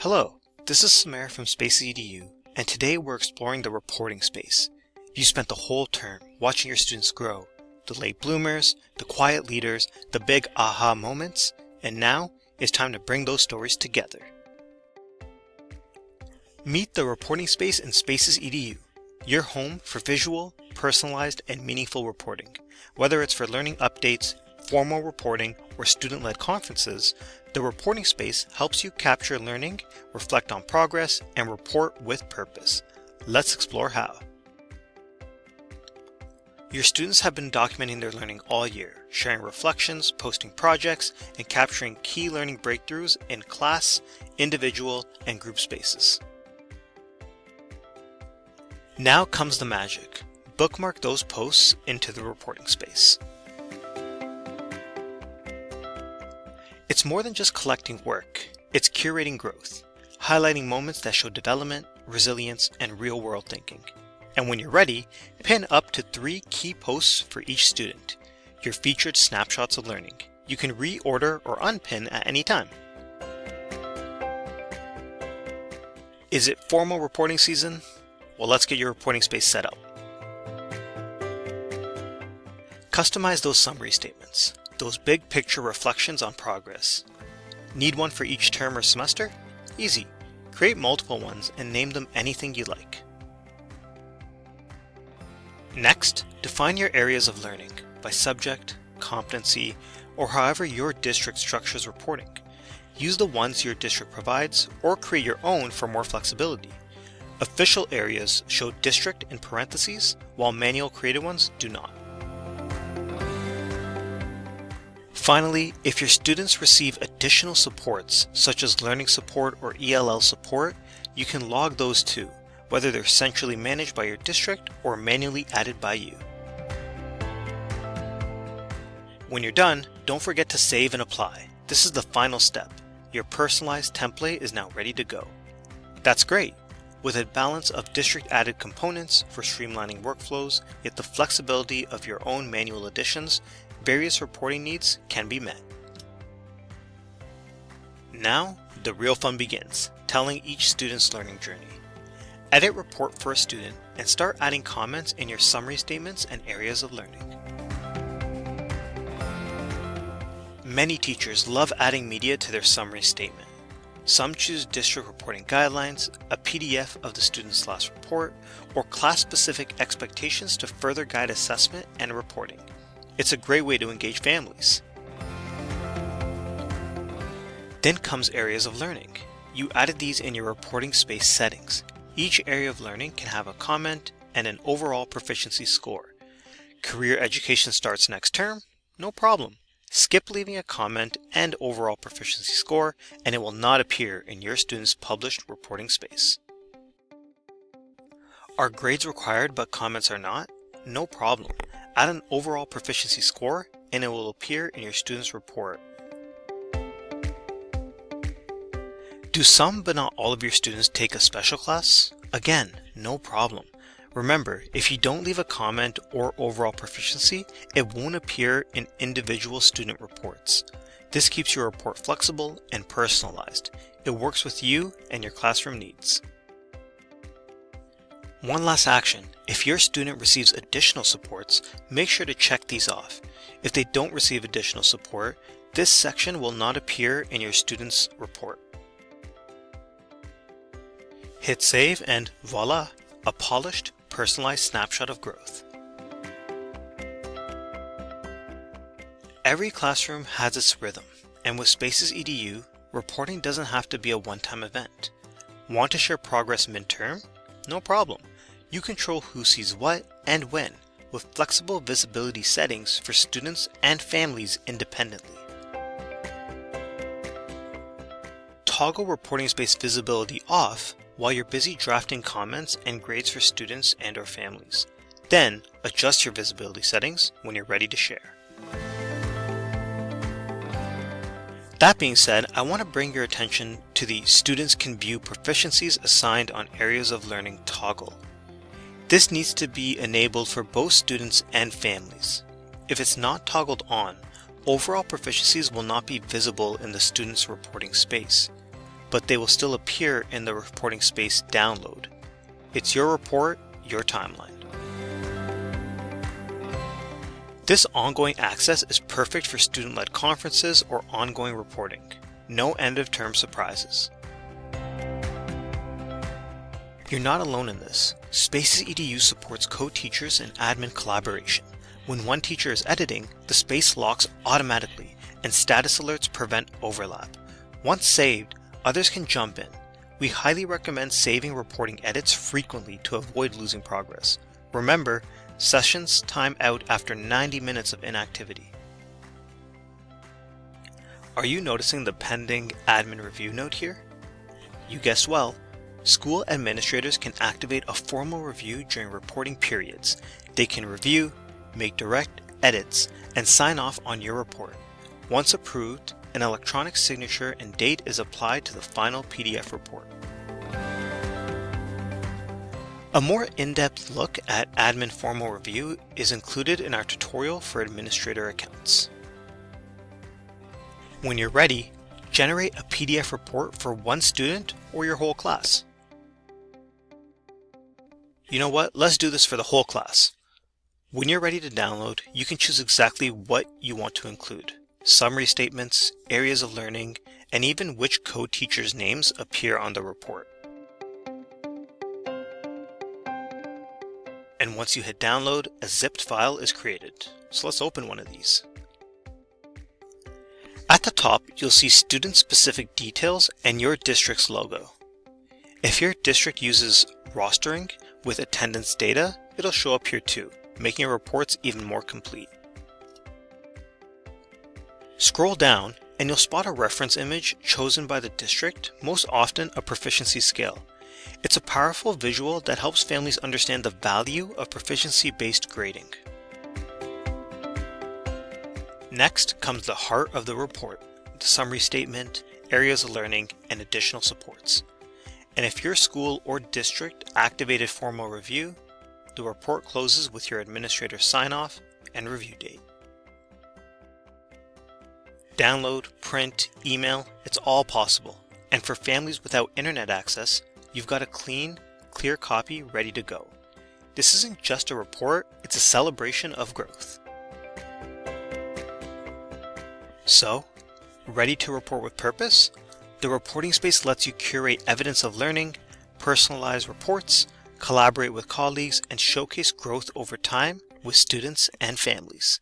Hello, this is Samir from SpacesEDU, and today we're exploring the reporting space. You spent the whole term watching your students grow, the late bloomers, the quiet leaders, the big aha moments, and now it's time to bring those stories together. Meet the reporting space in SpacesEDU, your home for visual, personalized, and meaningful reporting. Whether it's for learning updates, formal reporting, or student-led conferences, the reporting space helps you capture learning, reflect on progress, and report with purpose. Let's explore how. Your students have been documenting their learning all year, sharing reflections, posting projects, and capturing key learning breakthroughs in class, individual, and group spaces. Now comes the magic. Bookmark those posts into the reporting space. It's more than just collecting work, it's curating growth, highlighting moments that show development, resilience, and real-world thinking. And when you're ready, pin up to 3 key posts for each student, your featured snapshots of learning. You can reorder or unpin at any time. Is it formal reporting season? Well, let's get your reporting space set up. Customize those summary statements. Those big picture reflections on progress. Need one for each term or semester? Easy. Create multiple ones and name them anything you like. Next, define your areas of learning by subject, competency, or however your district structures reporting. Use the ones your district provides or create your own for more flexibility. Official areas show district in parentheses, while manual created ones do not. Finally, if your students receive additional supports, such as learning support or ELL support, you can log those too, whether they're centrally managed by your district or manually added by you. When you're done, don't forget to save and apply. This is the final step. Your personalized template is now ready to go. That's great! With a balance of district-added components for streamlining workflows, yet the flexibility of your own manual additions, various reporting needs can be met. Now, the real fun begins, telling each student's learning journey. Edit report for a student and start adding comments in your summary statements and areas of learning. Many teachers love adding media to their summary statement. Some choose district reporting guidelines, a PDF of the student's last report, or class-specific expectations to further guide assessment and reporting. It's a great way to engage families. Then comes areas of learning. You added these in your reporting space settings. Each area of learning can have a comment and an overall proficiency score. Career education starts next term? No problem. Skip leaving a comment and overall proficiency score, and it will not appear in your student's published reporting space. Are grades required but comments are not? No problem. Add an overall proficiency score and it will appear in your student's report. Do some but not all of your students take a special class? Again, no problem. Remember, if you don't leave a comment or overall proficiency, it won't appear in individual student reports. This keeps your report flexible and personalized. It works with you and your classroom needs. One last action. If your student receives additional supports, make sure to check these off. If they don't receive additional support, this section will not appear in your student's report. Hit save and voila, a polished, personalized snapshot of growth. Every classroom has its rhythm, and with SpacesEDU, reporting doesn't have to be a one-time event. Want to share progress midterm? No problem. You control who sees what and when, with flexible visibility settings for students and families independently. Toggle reporting space visibility off while you're busy drafting comments and grades for students and/or families. Then, adjust your visibility settings when you're ready to share. That being said, I want to bring your attention to the Students Can View Proficiencies Assigned on Areas of Learning toggle. This needs to be enabled for both students and families. If it's not toggled on, overall proficiencies will not be visible in the student's reporting space. but they will still appear in the reporting space download. It's your report, your timeline. This ongoing access is perfect for student-led conferences or ongoing reporting. No end-of-term surprises. You're not alone in this. SpacesEDU supports co-teachers and admin collaboration. When one teacher is editing, the space locks automatically and status alerts prevent overlap. Once saved, others can jump in. We highly recommend saving reporting edits frequently to avoid losing progress. Remember, sessions time out after 90 minutes of inactivity. Are you noticing the pending admin review note here? You guessed well. School administrators can activate a formal review during reporting periods. They can review, make direct edits, and sign off on your report. Once approved, an electronic signature and date is applied to the final PDF report. A more in-depth look at admin formal review is included in our tutorial for administrator accounts. When you're ready, generate a PDF report for one student or your whole class. You know what? Let's do this for the whole class. When you're ready to download, you can choose exactly what you want to include. Summary statements, areas of learning, and even which co-teachers' names appear on the report. And once you hit download, a zipped file is created. So let's open one of these. At the top, you'll see student-specific details and your district's logo. If your district uses rostering with attendance data, it'll show up here too, making your reports even more complete. Scroll down and you'll spot a reference image chosen by the district, most often a proficiency scale. It's a powerful visual that helps families understand the value of proficiency-based grading. Next comes the heart of the report, the summary statement, areas of learning, and additional supports. And if your school or district activated formal review, the report closes with your administrator sign-off and review date. Download, print, email, it's all possible. And for families without internet access, you've got a clean, clear copy ready to go. This isn't just a report, it's a celebration of growth. So, ready to report with purpose? The reporting space lets you curate evidence of learning, personalize reports, collaborate with colleagues, and showcase growth over time with students and families.